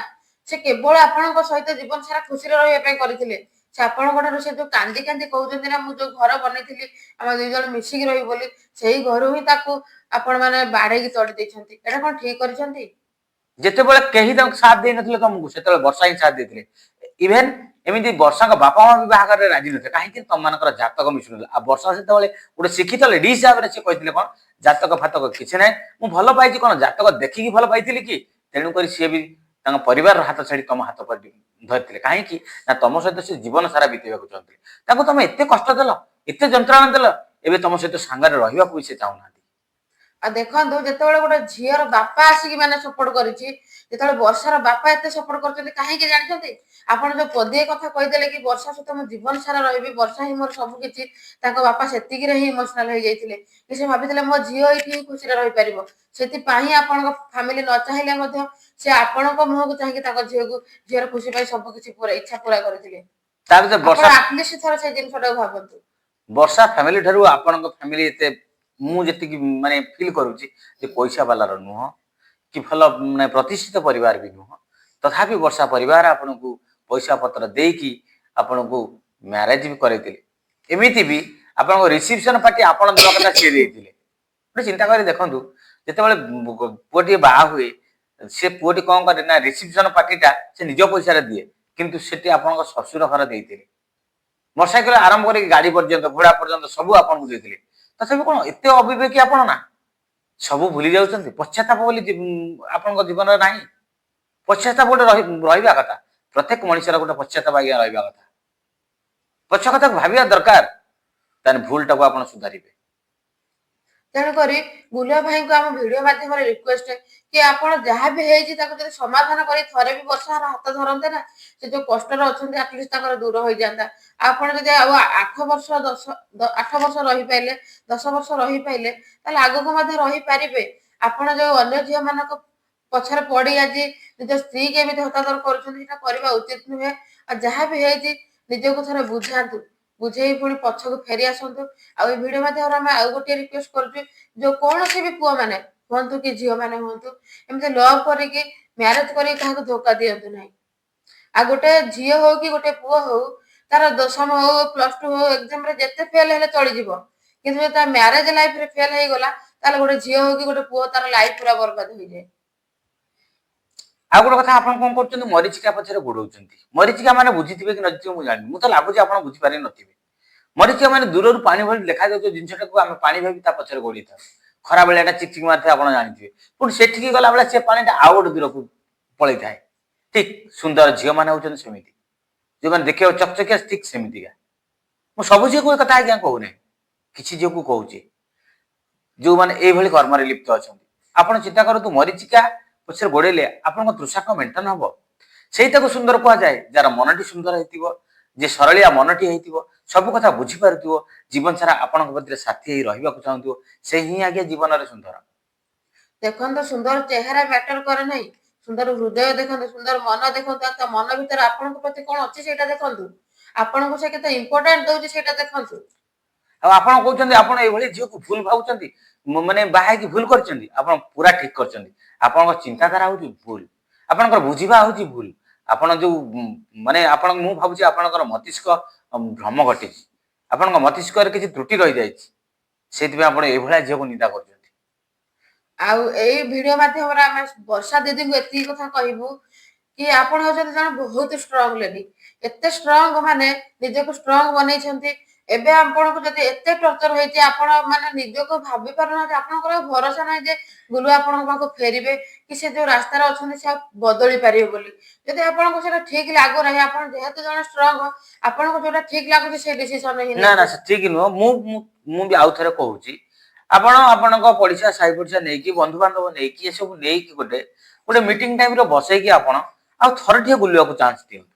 ସେ କେବଳ ଆପଣଙ୍କ ସହିତ ଜୀବନ ସାରା ଖୁସିରେ ରହିବା ପାଇଁ କରିଥିଲେ। ସେ ଆପଣଙ୍କ ଠାରୁ ସେ ଯୋଉ କାନ୍ଦି କାନ୍ଦି କହୁଛନ୍ତି ନା, ମୁଁ ଯୋଉ ଘର ବନେଇଥିଲି ଆମେ 2 ଜଣ ମିଶିକି ରହିବୁ ବୋଲି, ସେଇ ଘରୁ ହିଁ ତାକୁ ଆପଣ ମାନେ ବାଡେଇକି ତଡ଼ି ଦେଇଛନ୍ତି। ଏଇଟା କଣ ଠିକ କରିଛନ୍ତି? ଯେତେବେଳେ କେହି ତାଙ୍କୁ ସାଥ ଦେଇନଥିଲେ ତମକୁ, ସେତେବେଳେ ବର୍ଷା ହିଁ ସାଥ ଦେଇଥିଲେ। ଇଭେନ ଏମିତି ବର୍ଷାଙ୍କ ବାପା ମା ବି ବାହାଘରରେ ରାଜି ନଥିଲେ, କାହିଁକି? ତମମାନଙ୍କର ଜାତକ ମିଶୁନଥିଲା। ଆଉ ବର୍ଷା ସେତେବେଳେ ଗୋଟେ ଶିକ୍ଷିତ ଲେଡି ହିସାବରେ ସେ କହିଥିଲେ କଣ, ଜାତକ ଫାତକ କିଛି ନାହିଁ, ମୁଁ ଭଲ ପାଇଛି କଣ ଜାତକ ଦେଖିକି ଭଲ ପାଇଥିଲି କି? ତେଣୁକରି ସିଏ ବି ତାଙ୍କ ପରିବାରର ହାତ ଛାଡି ତମ ହାତ ଧରିଥିଲେ। କାହିଁକି? ନା ତମ ସହିତ ସେ ଜୀବନ ସାରା ବିତେଇବାକୁ ଚାହୁଁଥିଲେ। ତାଙ୍କୁ ତମେ ଏତେ କଷ୍ଟ ଦେଲ, ଏତେ ଯନ୍ତ୍ରଣା ଦେଲ, ଏବେ ତମ ସହିତ ସାଙ୍ଗରେ ରହିବାକୁ ବି ସେ ଚାହୁଁନାହାନ୍ତି। ଆଉ ଦେଖନ୍ତୁ ଯେତେବେଳେ ଗୋଟେ ଝିଅର ବାପା ଆସିକି ମାନେ ସପୋର୍ଟ କରିଛି, ଯେତେବେଳେ ବର୍ଷାର ବାପା ଏତେ ସପୋର୍ଟ କରୁଛନ୍ତି କାହିଁକି ଜାଣିଛନ୍ତି? ଆପଣ ଯୋଉ ପଦିଏ କଥା କହିଦେଲେ କି ବର୍ଷା ସହିତ ମୁଁ ଜୀବନ ସାରା ରହିବି, ବର୍ଷା ହିଁ ମୋର ସବୁ କିଛି, ତାଙ୍କ ବାପା ସେତିକିରେ ହିଁ ଇମୋସନାଲ ହେଇଯାଇଥିଲେ କି ସେ ଭାବିଥିଲେ ମୋ ଝିଅ ଏଇଠି ହିଁ ଖୁସିରେ ରହିପାରିବ। ସେଥିପାଇଁ ଆପଣଙ୍କ ଫ୍ୟାମିଲି ନ ଚାହିଁଲେ ମଧ୍ୟ ସେ ଆପଣଙ୍କ ମୁହଁକୁ ଚାହିଁକି ତାଙ୍କ ଝିଅର ଖୁସି ପାଇଁ ସବୁ କିଛି ପୁରା ଇଚ୍ଛା ପୁରା କରିଥିଲେ। ତା ଭିତରେ ଆପଣ ବର୍ଷା ଆଟଲିଷ୍ଟ ଥରେ ସେଇ ଜିନିଷଟାକୁ ଭାବନ୍ତୁ। ବର୍ଷା ଫ୍ୟାମିଲି ଠାରୁ ଆପଣଙ୍କ ଫ୍ୟାମିଲି ଏତେ, ମୁଁ ଯେତିକି ମାନେ ଫିଲ୍ କରୁଛି ଯେ ପଇସା ବାଲାର ନୁହଁ କି ଭଲ ମାନେ ପ୍ରତିଷ୍ଠିତ ପରିବାର ବି ନୁହଁ। ତଥାପି ବର୍ଷା ପରିବାର ଆପଣଙ୍କୁ ପଇସା ପତ୍ର ଦେଇକି ଆପଣଙ୍କୁ ମ୍ୟାରେଜ ବି କରେଇଥିଲେ। ଏମିତି ବି ଆପଣଙ୍କ ରିସିପସନ ପାର୍ଟି ଆପଣ ଦେବା କଥା ସିଏ ଦେଇଥିଲେ। ଗୋଟେ ଚିନ୍ତା କରି ଦେଖନ୍ତୁ, ଯେତେବେଳେ ପୁଅଟିଏ ବାହା ହୁଏ, ସେ ପୁଅଟି କଣ କରେ ନା ରିସିପସନ ପାର୍ଟିଟା ସେ ନିଜ ପଇସାରେ ଦିଏ, କିନ୍ତୁ ସେଠି ଆପଣଙ୍କ ଶ୍ୱଶୁର ଘର ଦେଇଥିଲେ। ମୋଟରସାଇକେଲ ଆରମ୍ଭ କରିକି ଗାଡି ପର୍ଯ୍ୟନ୍ତ, ଘୋଡା ପର୍ଯ୍ୟନ୍ତ ସବୁ ଆପଣଙ୍କୁ ଦେଇଥିଲେ। ତଥାପି କଣ ଏତେ ଅବିବେକୀ ଆପଣ ନା? ସବୁ ଭୁଲି ଯାଉଛନ୍ତି। ପଶ୍ଚାତାପ ବୋଲି ଆପଣଙ୍କ ଜୀବନରେ ନାହିଁ। ପଶ୍ଚାତାପ ଗୋଟେ ରହିବା କଥା। ପ୍ରତ୍ୟେକ ମଣିଷର ଗୋଟେ ପଶ୍ଚାତାପ ଆଜ୍ଞା ରହିବା କଥା। ପଛ କଥାକୁ ଭାବିବା ଦରକାର, ତାହେଲେ ଭୁଲଟାକୁ ଆପଣ ସୁଧାରିବେ। ତେଣୁକରି ଗୁଲିଆ ଭାଇଙ୍କୁ ଆମ ଭିଡିଓ ମାଧ୍ୟମରେ ରିକ୍ୱେଷ୍ଟ କି ଆପଣ ଯାହା ବି ହେଇଛି ତାକୁ ଯଦି ସମାଧାନ କରି ଥରେ ବି ବର୍ଷାର ହାତ ଧରନ୍ତେ ନା, ସେ ଯୋଉ କଷ୍ଟରେ ଅଛନ୍ତି ଆଟଲିଷ୍ଟ ତାଙ୍କର ଦୂର ହୋଇଯାନ୍ତା। ଆପଣ ଯଦି ଆଉ 8 ବର୍ଷ ରହିପାରିଲେ, 10 ବର୍ଷ ରହିପାରିଲେ, ତାହେଲେ ଆଗକୁ ମଧ୍ୟ ରହିପାରିବେ। ଆପଣ ଯୋଉ ଅନ୍ୟ ଝିଅ ମାନଙ୍କ ପଛରେ ପଡି ଆଜି ନିଜ ସ୍ତ୍ରୀ କି ଏମିତି ହତାଦର କରୁଛନ୍ତି, ସେଟା କରିବା ଉଚିତ ନୁହେଁ। ଆଉ ଯାହା ବି ହେଇଛି ନିଜକୁ ଥରେ ବୁଝାନ୍ତୁ, ବୁଝେଇ ପୁଣି ପଛକୁ ଫେରି ଆସନ୍ତୁ। ଆଉ ଏଇ ଭିଡିଓ ମାଧ୍ୟମରେ ଆମେ ଆଉ ଗୋଟିଏ ରିକ୍ୱେଷ୍ଟ କରୁଛୁ, ଯୋଉ କୌଣସି ବି ପୁଅ ମାନେ ହୁଅନ୍ତୁ କି ଝିଅ ମାନେ ହୁଅନ୍ତୁ, ଏମିତି ଲଭ୍ କରିକି ମ୍ୟାରେଜ କରିକି କାହାକୁ ଧୋକା ଦିଅନ୍ତୁ ନାହିଁ। ଆଉ ଗୋଟେ ଝିଅ ହଉ କି ଗୋଟେ ପୁଅ ହଉ, ତାର ଦଶମ ହଉ +2 ହଉ ଏକ୍ସାମରେ ଯେତେ ଫେଲ ହେଲେ ଚଳିଯିବ, କିନ୍ତୁ ଯଦି ତା ମ୍ୟାରେଜ ଲାଇଫରେ ଫେଲ ହେଇଗଲା, ତାହେଲେ ଗୋଟେ ଝିଅ ହଉ କି ଗୋଟେ ପୁଅ ତାର ଲାଇଫ ପୁରା ବର୍ବାଦ ହେଇଯାଏ। ଆଉ ଗୋଟେ କଥା, ଆପଣ କଣ କରୁଛନ୍ତି? ମରିଚିକା ପଛରେ ଗୋଡଉଛନ୍ତି। ମରିଚିକା ମାନେ ବୁଝିଥିବେ କି ନଥିବେ ମୁଁ ଜାଣିନି, ମୁଁ ତ ଲାଗୁଛି ଆପଣ ବୁଝିପାରି ନଥିବେ। ମରିଚିକା ମାନେ ଦୂରରୁ ପାଣି ଭଳି ଦେଖାଯାଉଥିବା ଜିନିଷଟାକୁ ଆମେ ପାଣି ଭାବି ତା ପଛରେ ଗୋଡେଇଥାଉ। ଖରା ବେଳେ ଏଟା ଚିକଚିକ ମାରିଥାଏ, ଆପଣ ଜାଣିଥିବେ। ପୁଣି ସେଠିକି ଗଲାବେଳେ ସେ ପାଣିଟା ଆଉ ଗୋଟେ ଦୂରକୁ ପଳେଇଥାଏ। ଠିକ ସୁନ୍ଦର ଝିଅ ମାନେ ହଉଛନ୍ତି ସେମିତି, ଯୋଉମାନେ ଦେଖିବାକୁ ଚକଚକିଆ ଠିକ ସେମିତିକା। ମୁଁ ସବୁ ଝିଅକୁ ଏ କଥା ଆଜ୍ଞା କହୁନାହିଁ, କିଛି ଝିଅକୁ କହୁଛି ଯୋଉମାନେ ଏଇଭଳି କର୍ମରେ ଲିପ୍ତ ଅଛନ୍ତି। ଆପଣ ଚିନ୍ତା କରନ୍ତୁ, ମରିଚିକା ପଛରେ ଗୋଡେଇଲେ ଆପଣଙ୍କ ତୃଷାକ ମେଣ୍ଟନ ହବ। ସେଇଟାକୁ ସୁନ୍ଦର କୁହାଯାଏ, ଯାହାର ମନଟି ସୁନ୍ଦର ହେଇଥିବ, ଯେ ସରଳିଆ ମନଟି ହେଇଥିବ, ସବୁ କଥା ବୁଝିପାରୁଥିବ, ଜୀବନ ସାରା ଆପଣଙ୍କ ମଧ୍ୟରେ ସାଥୀ ହେଇ ରହିବାକୁ ଚାହୁଁଥିବ, ସେ ହିଁ ଆଜ୍ଞା ଜୀବନରେ ସୁନ୍ଦର। ଦେଖନ୍ତୁ, ସୁନ୍ଦର ଚେହେରା ମ୍ୟାଟର କରେ ନାହିଁ, ସୁନ୍ଦର ହୃଦୟ ଦେଖନ୍ତୁ, ସୁନ୍ଦର ମନ ଦେଖନ୍ତୁ। ତା ମନ ଭିତରେ ଆପଣଙ୍କ ପ୍ରତି କଣ ଅଛି ସେଇଟା ଦେଖନ୍ତୁ। ଆପଣଙ୍କୁ ସେ କେତେ ଇମ୍ପୋର୍ଟାଣ୍ଟ ଦଉଛି ସେଇଟା ଦେଖନ୍ତୁ। ଆଉ ଆପଣ କହୁଛନ୍ତି ଆପଣ ଏଇଭଳି ଝିଅକୁ ଭୁଲ ଭାବୁଛନ୍ତି, ମାନେ ବାହା ହେଇକି ଭୁଲ କରିଛନ୍ତି? ଆପଣ ପୁରା ଠିକ କରିଛନ୍ତି। ଆପଣଙ୍କ ଚିନ୍ତାଧାରା ହଉଛି ଭୁଲ, ଆପଣଙ୍କର ବୁଝିବା ହଉଛି ଭୁଲ। ଆପଣ ଯୋଉ ମାନେ ଆପଣ, ମୁଁ ଭାବୁଛି ଆପଣଙ୍କର ମସ୍ତିଷ୍କ ଭ୍ରମ ଘଟିଛି। ଆପଣଙ୍କ ମସ୍ତିଷ୍କରେ କିଛି ତ୍ରୁଟି ରହିଯାଇଛି, ସେଇଥିପାଇଁ ଆପଣ ଏଇଭଳିଆ ଝିଅକୁ ନିନ୍ଦା କରୁଛନ୍ତି। ଆଉ ଏଇ ଭିଡିଓ ମାଧ୍ୟମରେ ଆମେ ବର୍ଷା ଦିଦିଙ୍କୁ ଏତିକି କଥା କହିବୁ କି ଆପଣ ହଉଛନ୍ତି ଜଣେ ବହୁତ ଷ୍ଟ୍ରଙ୍ଗ ଲେଡି। ଏତେ ଷ୍ଟ୍ରଙ୍ଗ ମାନେ ନିଜକୁ ଷ୍ଟ୍ରଙ୍ଗ ବନେଇଛନ୍ତି। ଏବେ ଆପଣଙ୍କୁ ଯଦି ଏତେ ଟର୍ଚର ହେଇଛି, ଆପଣ ମାନେ ନିଜକୁ ଭାବି ପାରୁନାହାନ୍ତି, ଆପଣଙ୍କର ଆଉ ଭରସା ନାହିଁ ଯେ ଗୁଲୁ ଆପଣଙ୍କ ପାଖକୁ ଫେରିବେ, କି ସେ ଯୋଉ ରାସ୍ତାରେ ଅଛନ୍ତି ସେ ଆଉ ବଦଳି ପାରିବେ ବୋଲି। ଯଦି ଆପଣଙ୍କୁ ସେଟା ଠିକ ଲାଗୁନାହିଁ, ଆପଣ ଯେହେତୁ ଜଣେ ଷ୍ଟ୍ରଙ୍ଗ, ଆପଣଙ୍କୁ ଯୋଉଟା ଠିକ ଲାଗୁଛି ସେଇ ଡିସିସନ ହିଁ ନା ନା, ନିଅନ୍ତୁ। ସେ ଠିକ ନୁହଁ। ମୁଁ ବି ଆଉ ଥରେ କହୁଛି, ଆପଣ ଆପଣଙ୍କ ପଡିଶା ସାହି ପଡିଶା ନେଇକି, ବନ୍ଧୁବାନ୍ଧବ ନେଇକି, ଏସବୁ ନେଇକି ଗୋଟେ ଗୋଟେ ମିଟିଂ ଟାଇମରେ ବସେଇକି ଆପଣ ଆଉ ଥରେ ଟିକେ ବୁଲିବାକୁ ଚାନ୍ସ ଦିଅନ୍ତୁ।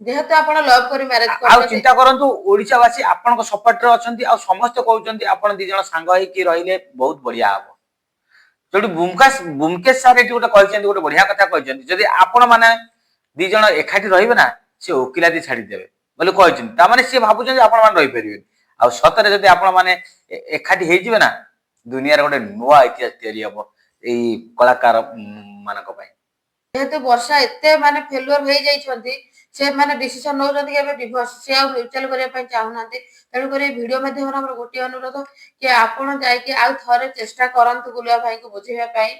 ଯେହେତୁ ଆପଣ ଲଭ୍ କରି ମ୍ୟାରେଜ ଆଉ କରିଛନ୍ତି। ଚିନ୍ତା କରନ୍ତୁ, ଓଡିଶାବାସୀ ଆପଣଙ୍କ ସପୋର୍ଟରେ ଅଛନ୍ତି, ଆଉ ସମସ୍ତେ କହୁଛନ୍ତି ଆପଣ ଦି ଜଣ ସାଙ୍ଗ ହେଇକି ରହିଲେ ବହୁତ ବଢିଆ ହବ। ଯୋଉଠି ବୁମକେଶ ସାର୍ ଏଠି ଗୋଟେ କହିଛନ୍ତି, ଗୋଟେ ବଢିଆ କଥା କହିଛନ୍ତି, ଯଦି ଆପଣ ମାନେ ଦି ଜଣ ଏକାଠି ରହିବେ ନା, ସେ ଓକିଲାତି ଛାଡିଦେବେ ବୋଲି କହିଛନ୍ତି। ତାମାନେ ସିଏ ଭାବୁଛନ୍ତି ଆପଣ ମାନେ ରହିପାରିବେନି। ଆଉ ସତରେ ଯଦି ଆପଣ ମାନେ ଏକାଠି ହେଇଯିବେ ନା, ଦୁନିଆରେ ଗୋଟେ ନୂଆ ଇତିହାସ ତିଆରି ହବ ଏଇ କଳାକାର ମାନଙ୍କ ପାଇଁ। ଯେହେତୁ ବର୍ଷା ଏତେ ମାନେ ଫେଲୁଅର ହେଇଯାଇଛନ୍ତି, ସେ ମାନେ ଡିସିସନ ନଉଛନ୍ତି କି ଏବେ ଡିଭୋର୍ସ, ସେ ଆଉ ମ୍ୟୁଚୁଆଲ କରିବା ପାଇଁ ଚାହୁଁନାହାନ୍ତି। ତେଣୁକରି ଏଇ ଭିଡିଓ ମାଧ୍ୟମରେ ଆମର ଗୋଟିଏ ଅନୁରୋଧ କି ଆପଣ ଯାଇକି ଆଉ ଥରେ ଚେଷ୍ଟା କରନ୍ତୁ ଗୁଲୁଆ ଭାଇଙ୍କୁ ବୁଝେଇବା ପାଇଁ।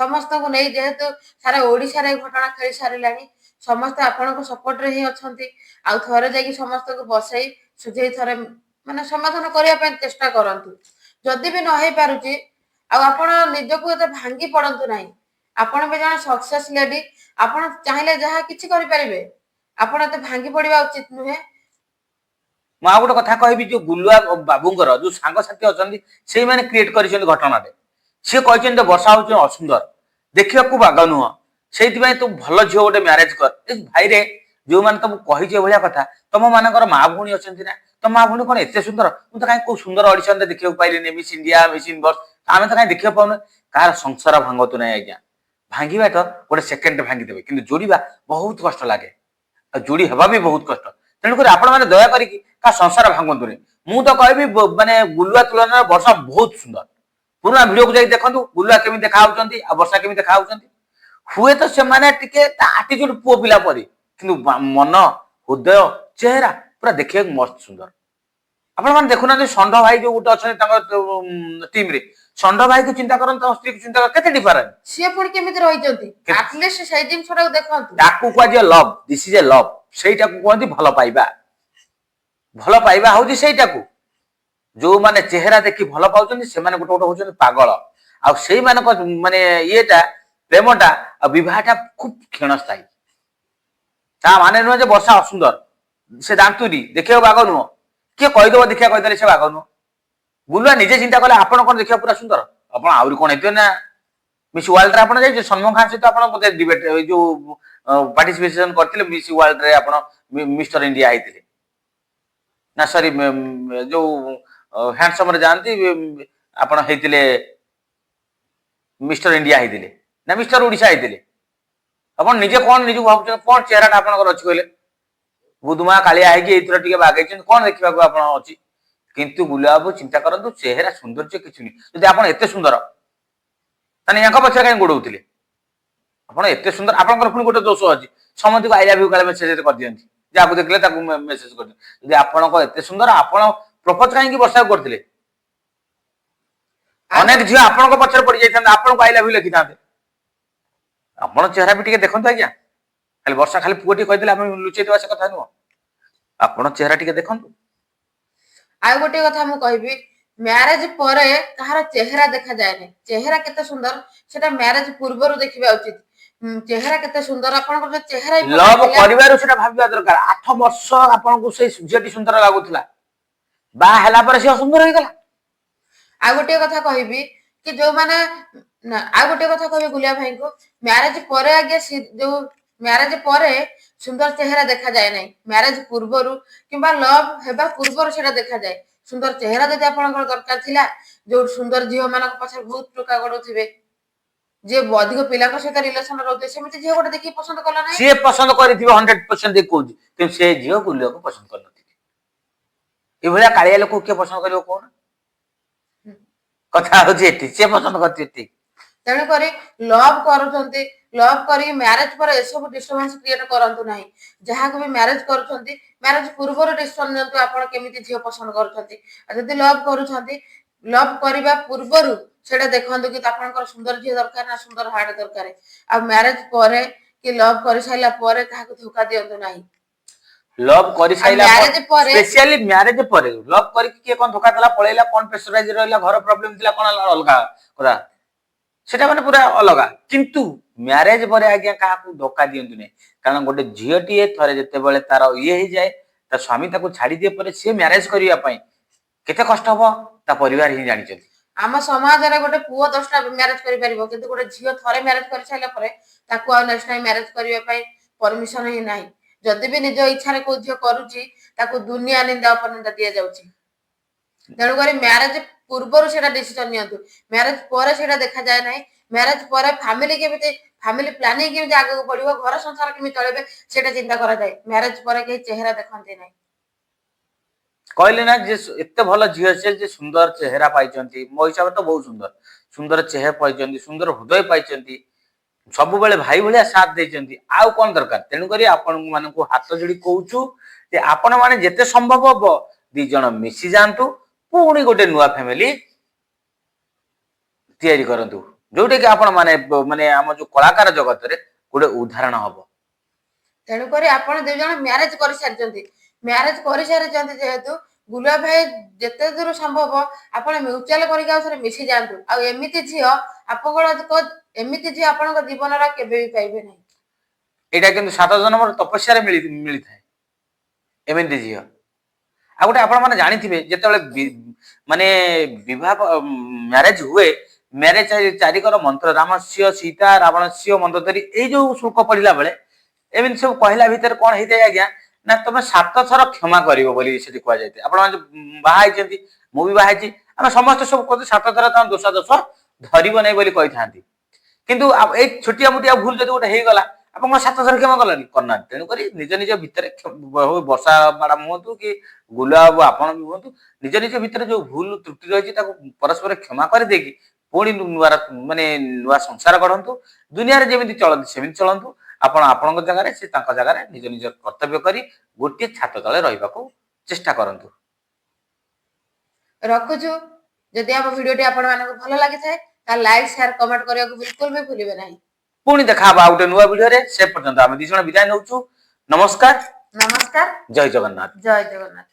ସମସ୍ତଙ୍କୁ ନେଇ, ଯେହେତୁ ସାରା ଓଡିଶାରେ ଏ ଘଟଣା ଖେଳି ସାରିଲାଣି, ସମସ୍ତେ ଆପଣଙ୍କ ସପୋର୍ଟରେ ହିଁ ଅଛନ୍ତି। ଆଉ ଥରେ ଯାଇକି ସମସ୍ତଙ୍କୁ ବସେଇ ସୁଝେଇ ଥରେ ମାନେ ସମାଧାନ କରିବା ପାଇଁ ଚେଷ୍ଟା କରନ୍ତୁ। ଯଦି ବି ନ ହେଇ ପାରୁଛି, ଆଉ ଆପଣ ନିଜକୁ ଏତେ ଭାଙ୍ଗି ପଡନ୍ତୁ ନାହିଁ। ଆପଣ ବି ଜଣେ ସକ୍ସେସ୍ ଲେଡି, ଆପଣ ଚାହିଁଲେ ଯାହା କିଛି କରିପାରିବେ। ଆପଣ ଏତେ ଭାଙ୍ଗି ପଡିବା ଉଚିତ ନୁହେଁ। ମୁଁ ଆଉ ଗୋଟେ କଥା କହିବି ଯୋଉ ଗୁଲୁଆ ବାବୁଙ୍କର ଯୋଉ ସାଙ୍ଗସାଥି ଅଛନ୍ତି ସେଇମାନେ କ୍ରିଏଟ କରିଛନ୍ତି ଘଟଣାରେ ସିଏ କହିଛନ୍ତି ବର୍ଷା ହଉଛି ଅସୁନ୍ଦର ଦେଖିବାକୁ ବାଗ ନୁହଁ ସେଇଥିପାଇଁ ତୁ ଭଲ ଝିଅ ଗୋଟେ ମ୍ୟାରେଜ କର ଏ ଭାଇରେ ଯୋଉମାନେ ତମକୁ କହିଛି ଏଭଳିଆ କଥା ତମ ମାନଙ୍କର ମା ଭଉଣୀ ଅଛନ୍ତି ନା ତମ ମା ଭଉଣୀ କଣ ଏତେ ସୁନ୍ଦର ମୁଁ ତ କାହିଁ କୋଉ ସୁନ୍ଦର ଅଡିସନରେ ଦେଖିବାକୁ ପାଇଲିନି ମିସ୍ ଇଣ୍ଡିଆ ମିସ୍ ୟୁନିଭର୍ସ ଆମେ ତ କାହିଁ ଦେଖିବାକୁ ପାଉନେ କାହାର ସଂସାର ଭାଙ୍ଗନ୍ତୁ ନାହିଁ ଆଜ୍ଞା ଭାଙ୍ଗିବା ତ ଗୋଟେ ସେକେଣ୍ଡରେ ଭାଙ୍ଗିଦେବେ କିନ୍ତୁ ଯୋଡିବା ବହୁତ କଷ୍ଟ ଲାଗେ ଆଉ ଯୋଡି ହେବା ବି ବହୁତ କଷ୍ଟ ତେଣୁକରି ଆପଣମାନେ ଦୟା କରିକି କାହା ସଂସାର ଭାଙ୍ଗନ୍ତୁନି ମୁଁ ତ କହିବି ମାନେ ଗୁଲୁଆ ତୁଳନାରେ ବର୍ଷା ବହୁତ ସୁନ୍ଦର ପୁରୁଣା ଭିଡିଓକୁ ଯାଇ ଦେଖନ୍ତୁ ଗୁଲୁଆ କେମିତି ଦେଖା ଯାଉଛନ୍ତି ଆଉ ବର୍ଷା କେମିତି ଦେଖା ଯାଉଛନ୍ତି ହୁଏତ ସେମାନେ ଟିକେ ତା ଆଟିଚ୍ୟୁଡ ପୁଅ ପିଲା ପରି କିନ୍ତୁ ମନ ହୃଦୟ ଚେହେରା ପୁରା ଦେଖିବାକୁ ମସ୍ତ ସୁନ୍ଦର ଆପଣମାନେ ଦେଖୁନାହାନ୍ତି ଷଣ୍ଢ ଭାଇ ଯୋଉ ଗୋଟେ ଅଛନ୍ତି ତାଙ୍କ ଟିମରେ ଷଣ୍ଢ ଭାଇକୁ ଚିନ୍ତା କରନ୍ତୁ ତାଙ୍କ ସ୍ତ୍ରୀକୁ ଚିନ୍ତା କର କେତେ ଡିଫରେନ୍ସ ସିଏ ପୁଣି କେମିତି ରହିଛନ୍ତି ଆଟଲିଷ୍ଟ ସେଇ ଜିନିଷଟାକୁ ଦେଖନ୍ତୁ ତାକୁ କୁହାଯିବ love this is a love ସେଇଟାକୁ କୁହନ୍ତି ଭଲ ପାଇବା ହଉଛି ସେଇଟାକୁ ଯୋଉମାନେ ଚେହେରା ଦେଖି ଭଲ ପାଉଛନ୍ତି ସେମାନେ ଗୋଟେ ଗୋଟେ ହଉଛନ୍ତି ପାଗଳ ଆଉ ସେଇମାନଙ୍କ ମାନେ ଇଏଟା ପ୍ରେମଟା ଆଉ ବିବାହଟା ଖୁବ କ୍ଷଣସ୍ଥାୟୀ ତା ମାନେ ନୁହେଁ ଯେ ବର୍ଷା ଅସୁନ୍ଦର ସେ ଦାନ୍ତୁରି ଦେଖିବାକୁ ବାଗ ନୁହଁ କିଏ କହିଦବ ଦେଖିବା କହିଦେଲେ ସେ ବାଗ ନୁହଁ ଗୁଲୁଆ ନିଜେ ଚିନ୍ତା କଲେ ଆପଣ କଣ ଦେଖିବାକୁ ପୁରା ସୁନ୍ଦର ଆପଣ ଆହୁରି କଣ ହେଇଥିବେ ନା ମିସ୍ ୱାର୍ଲଡରେ ଆପଣ ଯାଇଥିଲେ ସଲମାନ ଖାନ ସହିତ ଆପଣ ବୋଧେ ଡିବେଟ ଏଇ ଯୋଉ ପାର୍ଟିସିପେସନ କରିଥିଲେ ମିସ୍ ୱାର୍ଲଡରେ ଆପଣ ମିଷ୍ଟର ଇଣ୍ଡିଆ ହେଇଥିଲେ ନା ସରି ଯୋଉ ହ୍ୟାଣ୍ଡସମରେ ଯାଆନ୍ତି ଆପଣ ହେଇଥିଲେ ମିଷ୍ଟର ଇଣ୍ଡିଆ ହେଇଥିଲେ ନା ମିଷ୍ଟର ଓଡିଶା ହେଇଥିଲେ ଆପଣ ନିଜେ କଣ ନିଜକୁ ଭାବୁଛନ୍ତି କଣ ଚେହେରାଟା ଆପଣଙ୍କର ଅଛି କହିଲେ ବୁଧୁମା କାଳିଆ ହେଇକି ଏଇଥର ଟିକେ ବାଗେଇଛନ୍ତି କଣ ଦେଖିବାକୁ ଆପଣ ଅଛି କିନ୍ତୁ ଗୁଲୁଆ ବାବୁ ଚିନ୍ତା କରନ୍ତୁ ଚେହେରା ସୌନ୍ଦର୍ଯ୍ୟ କିଛି ନୁହେଁ ଯଦି ଆପଣ ଏତେ ସୁନ୍ଦର ତାହେଲେ ୟାଙ୍କ ପଛରେ କାହିଁ ଗୋଡଉଥିଲେ ଆପଣ ଏତେ ସୁନ୍ଦର ଆପଣଙ୍କର ପୁଣି ଗୋଟେ ଦୋଷ ଅଛି ସମସ୍ତଙ୍କୁ ଆଇ ଲାଭ୍ ୟୁ କାଳେ ମେସେଜ କରିଦିଅନ୍ତି ଯାହାକୁ ଦେଖିଲେ ତାକୁ ମେସେଜ କରିଦିଅନ୍ତି ଯଦି ଆପଣଙ୍କ ଏତେ ସୁନ୍ଦର ଆପଣ ପ୍ରପୋଜ କାହିଁକି ବର୍ଷାକୁ କରିଥିଲେ ଅନେକ ଝିଅ ଆପଣଙ୍କ ପଛରେ ପଡି ଯାଇଥାନ୍ତେ ଆପଣଙ୍କୁ ଆଇ ଲାଭ୍ ୟୁ ଲେଖିଥାନ୍ତେ ଆପଣ ଚେହେରା ବି ଟିକେ ଦେଖନ୍ତୁ ଆଜ୍ଞା ଖାଲି ବର୍ଷା ଖାଲି ପୁଅ ଟିକେ କହିଦେଲେ ଆମେ ଲୁଚେଇଦେବା ସେ କଥା ନୁହଁ ଆପଣ ଚେହେରା ଟିକେ ଦେଖନ୍ତୁ ଆଉ ଗୋଟେ କଥା ମୁଁ କହିବି ମ୍ୟାରେଜ ପରେ କାହାର ଚେହେରା ଦେଖାଯାଏନି ଚେହେରା କେତେ ସୁନ୍ଦର ସେଟା ମ୍ୟାରେଜ ପୂର୍ବରୁ ଦେଖିବା ଉଚିତ ଚେହେରା କେତେ ସୁନ୍ଦର ଆପଣଙ୍କର ଚେହେରା ଲଭ୍ କରିବାରୁ ସେଟା ଭାବିବା ଦରକାର 8 ବର୍ଷ ଆପଣଙ୍କୁ ସେଇ ଝିଅଟି ସୁନ୍ଦର ଲାଗୁଥିଲା ବାହା ହେଲା ପରେ ସେ ଅସୁନ୍ଦର ହେଇଗଲା ଆଉ ଗୋଟେ କଥା କହିବି କି ଯୋଉମାନେ ଆଉ ଗୋଟେ କଥା କହିବି ଗୁଲିଆ ଭାଇଙ୍କୁ ମ୍ୟାରେଜ ପରେ ଆଜ୍ଞା ଯୋଉ ମ୍ୟାରେଜ ପରେ ସୁନ୍ଦର ଚେହେରା ଦେଖାଯାଏ ନାହିଁ ମ୍ୟାରେଜ ପୂର୍ବରୁ କିମ୍ବା ଲଭ୍ ହେବା ପୂର୍ବରୁ ସେଟା ଦେଖାଯାଏ ସୁନ୍ଦର ଚେହେରା ଯଦି ଆପଣଙ୍କର ଦରକାର ଥିଲା ଯୋଉ ସୁନ୍ଦର ଝିଅ ମାନଙ୍କ ପଛରେ ବହୁତ ଟୋକା ଗଡୁଥିବେ ଯିଏ ଅଧିକ ପିଲାଙ୍କ ସହିତ ରିଲେସନ ରହୁଥିବେ ସେମିତି ଝିଅ ଗୋଟେ ଦେଖିକି ପସନ୍ଦ କଲା ନାହିଁ ସିଏ ପସନ୍ଦ କରିଥିବେ 100% କହୁଛି କିନ୍ତୁ ସେ ଝିଅ ଗୁଲିଆକୁ ପସନ୍ଦ କରିନଥିବେ ଏଭଳିଆ କାଳିଆ ଲୋକ କିଏ ପସନ୍ଦ କରିବ କହୁନ କଥା ହଉଛି ଏଠି ସିଏ ପସନ୍ଦ କରିଥିବେ ଠିକ ତେଣୁକରି ଲଭ୍ କରୁଛନ୍ତି ଲଭ୍ କରିକି ମ୍ୟାରେଜ ପରେ ଏସବୁ ଡିଷ୍ଟର୍ବାନ୍ସ କ୍ରିଏଟ କରନ୍ତୁ ନାହିଁ ଯାହାକୁ ବି ମ୍ୟାରେଜ କରୁଛନ୍ତି ମ୍ୟାରେଜ ପୂର୍ବରୁ ଡିସିସନ ନିଅନ୍ତୁ ଆପଣ କେମିତି ଝିଅ ପସନ୍ଦ କରୁଛନ୍ତି ଆଉ ଯଦି ଲଭ୍ କରୁଛନ୍ତି ଲଭ୍ କରିବା ପୂର୍ବରୁ ସେଇଟା ଦେଖନ୍ତୁ କି ଆପଣଙ୍କର ସୁନ୍ଦର ଝିଅ ଦରକାର ନା ସୁନ୍ଦର ହାର୍ଟ ଦରକାର ଆଉ ମ୍ୟାରେଜ ପରେ କି ଲଭ୍ କରିସାରିଲା ପରେ କାହାକୁ ଧୋକା ଦିଅନ୍ତୁ ନାହିଁ ଲଭ୍ କରିସାରିଲା ପରେ ସ୍ପେସିଆଲି ମ୍ୟାରେଜ ପରେ ଲଭ୍ କରିକି କିଏ କଣ ଧୋକା ଦେଲା ପଳେଇଲା କଣ ପ୍ରେସରାଇଜ ରହିଲା ଘର ପ୍ରୋବ୍ଲେମ ଥିଲା କଣ ଅଲଗା କଥା ସେଟା ମାନେ ପୁରା ଅଲଗା କିନ୍ତୁ ମ୍ୟାରେଜ ପରେ ଆଜ୍ଞା କାହାକୁ ଧୋକା ଦିଅନ୍ତୁ ନାହିଁ କାରଣ ଗୋଟେ ଝିଅଟିଏ ଥରେ ଯେତେବେଳେ ତାର ଇଏ ହେଇଯାଏ ତା ସ୍ୱାମୀ ତାକୁ ଛାଡି ଦିଏ ପରେ ସିଏ ମ୍ୟାରେଜ କରିବା ପାଇଁ କେତେ କଷ୍ଟ ହବ ତା ପରିବାର ହିଁ ଜାଣିଛନ୍ତି ଆମ ସମାଜରେ ଗୋଟେ ପୁଅ 10ଟା ମ୍ୟାରେଜ କରିପାରିବ କିନ୍ତୁ ଗୋଟେ ଝିଅ ଥରେ ମ୍ୟାରେଜ କରିସାରିଲା ପରେ ତାକୁ ଆଉ ନେକ୍ସଟ ଟାଇମ ମ୍ୟାରେଜ କରିବା ପାଇଁ ପରମିଶନ ହିଁ ନାହିଁ ଯଦି ବି ନିଜ ଇଚ୍ଛାରେ କୋଉ ଝିଅ କରୁଛି ତାକୁ ଦୁନିଆ ନିନ୍ଦା ଅପନିନ୍ଦା ଦିଆଯାଉଛି ତେଣୁକରି ମ୍ୟାରେଜ ପୂର୍ବରୁ ସେଇଟା ଡିସିସନ ନିଅନ୍ତୁ ମ୍ୟାରେଜ ପରେ ସେଇଟା ଦେଖାଯାଏ ନାହିଁ ମ୍ୟାରେଜ ପରେ ଫ୍ୟାମିଲି ପ୍ଲାନିଂ କେମିତି ଆଗକୁ ବଢିବ ଘର ସଂସାର କେମିତି ଚଳେଇବେ ସେଇଟା ଚିନ୍ତା କରାଯାଏ ମ୍ୟାରେଜ ପରେ କେହି ଚେହେରା ଦେଖନ୍ତି ନାହିଁ କହିଲେ ନା ଯେ ଏତେ ଭଲ ଝିଅ ସେ ଯେ ସୁନ୍ଦର ଚେହେରା ପାଇଛନ୍ତି ମୋ ହିସାବରେ ତ ବହୁତ ସୁନ୍ଦର ସୁନ୍ଦର ଚେହେରା ପାଇଛନ୍ତି ସୁନ୍ଦର ହୃଦୟ ପାଇଛନ୍ତି ସବୁବେଳେ ଭାଇ ଭଳିଆ ସାଥ ଦେଇଛନ୍ତି ଆଉ କଣ ଦରକାର ତେଣୁକରି ଆପଣ ମାନଙ୍କୁ ହାତ ଯୋଡି କହୁଛୁ ଯେ ଆପଣ ମାନେ ଯେତେ ସମ୍ଭବ ହବ 2 ଜଣ ମିଶି ଯାଆନ୍ତୁ ପୁଣି ଗୋଟେ ନୂଆ ଫ୍ୟାମିଲି ତିଆରି କରନ୍ତୁ ଯୋଉଟା କି ଆପଣ ମାନେ ମାନେ ଆମ ଯୋଉ କଳାକାର ଜଗତରେ ଗୋଟେ ଉଦାହରଣ ହବ ତେଣୁକରି ଆପଣ 2 ଜଣ ମ୍ୟାରେଜ କରିସାରିଛନ୍ତି ଯେହେତୁ ଗୁଲା ଭାଇ ଯେତେ ଦୂର ସମ୍ଭବ ଆପଣ ମ୍ୟୁଚୁଆଲ କରିକି ଆଉ ଥରେ ମିଶି ଯାଆନ୍ତୁ ଆଉ ଏମିତି ଝିଅ ଆପଣଙ୍କ ଜୀବନର କେବେ ବି ପାଇବେ ନାହିଁ ଏଇଟା କିନ୍ତୁ 7 ଜନ୍ମର ତପସ୍ୟାରେ ମିଳିଥାଏ ଏମିତି ଝିଅ ଆଉ ଗୋଟେ ଆପଣ ମାନେ ଜାଣିଥିବେ ଯେତେବେଳେ ମାନେ ବିବାହ ମ୍ୟାରେଜ ହୁଏ, ମ୍ୟାରେଜ ଚାରିକର ମନ୍ତ୍ର ରାମସ୍ୟ ସୀତା ରାବଣସ୍ୟ ମନ୍ତ୍ର ଧରି ଏଇ ଯୋଉ ଶ୍ଲୋକ ପଢିଲା ବେଳେ ଏମିତି ସବୁ କହିଲା ଭିତରେ କଣ ହେଇଥାଏ ଆଜ୍ଞା ନା ତମେ 7 ଥର କ୍ଷମା କରିବ ବୋଲି ସେଠି କୁହାଯାଇଥାଏ। ଆପଣ ବାହା ହେଇଛନ୍ତି, ମୁଁ ବି ବାହା ହେଇଛି, ଆମେ ସମସ୍ତେ ସବୁ କହୁ 7 ଥର ତାଙ୍କ ଦୋଷ ଧରିବ ନାହିଁ ବୋଲି କହିଥାନ୍ତି। କିନ୍ତୁ ଏଇ ଛୋଟିଆ ମୋଟିଆ ଭୁଲ ଯଦି ଗୋଟେ ହେଇଗଲା ଆପଣ କଣ 7 ଥର କ୍ଷମା କଲେନି କରିନାହାନ୍ତି। ତେଣୁକରି ନିଜ ନିଜ ଭିତରେ ବର୍ଷା ମ୍ୟାଡାମ ହୁଅନ୍ତୁ କି ଗୁଲା ବାବୁ ଆପଣ ବି ହୁଅନ୍ତୁ, ନିଜ ନିଜ ଭିତରେ ଯୋଉ ଭୁଲ ତ୍ରୁଟି ରହିଛି ତାକୁ ପରସ୍ପର କ୍ଷମା କରିଦେଇକି ପୁଣି ମାନେ ନୂଆ ସଂସାର ଗଢନ୍ତୁ। ଦୁନିଆରେ ଯେମିତି ଚଳନ୍ତି ସେମିତି ଚଳନ୍ତୁ। ଆପଣ ଆପଣଙ୍କ ଜାଗାରେ ସେ ତାଙ୍କ ଜାଗାରେ ନିଜ ନିଜ କର୍ତ୍ତବ୍ୟ କରି ଗୋଟିଏ ଛାତ ତଳେ ରହିବାକୁ ଚେଷ୍ଟା କରନ୍ତୁ। ରଖୁଛୁ। ଯଦି ଆମ ଭିଡିଓଟି ଆପଣମାନଙ୍କୁ ଭଲ ଲାଗିଥାଏ ତାହେଲେ ଲାଇକ୍ ସେୟାର କମେଣ୍ଟ କରିବାକୁ ବିଲକୁଲ ବି ଭୁଲିବେ ନାହିଁ। ପୁଣି ଦେଖାହବା ଆଉ ଗୋଟେ ନୂଆ ଭିଡିଓରେ। ସେ ପର୍ଯ୍ୟନ୍ତ ଆମେ 2 ଜଣ ବିଦାୟ ନେଉଛୁ। ନମସ୍କାର। ନମସ୍କାର। ଜୟ ଜଗନ୍ନାଥ। ଜୟ ଜଗନ୍ନାଥ।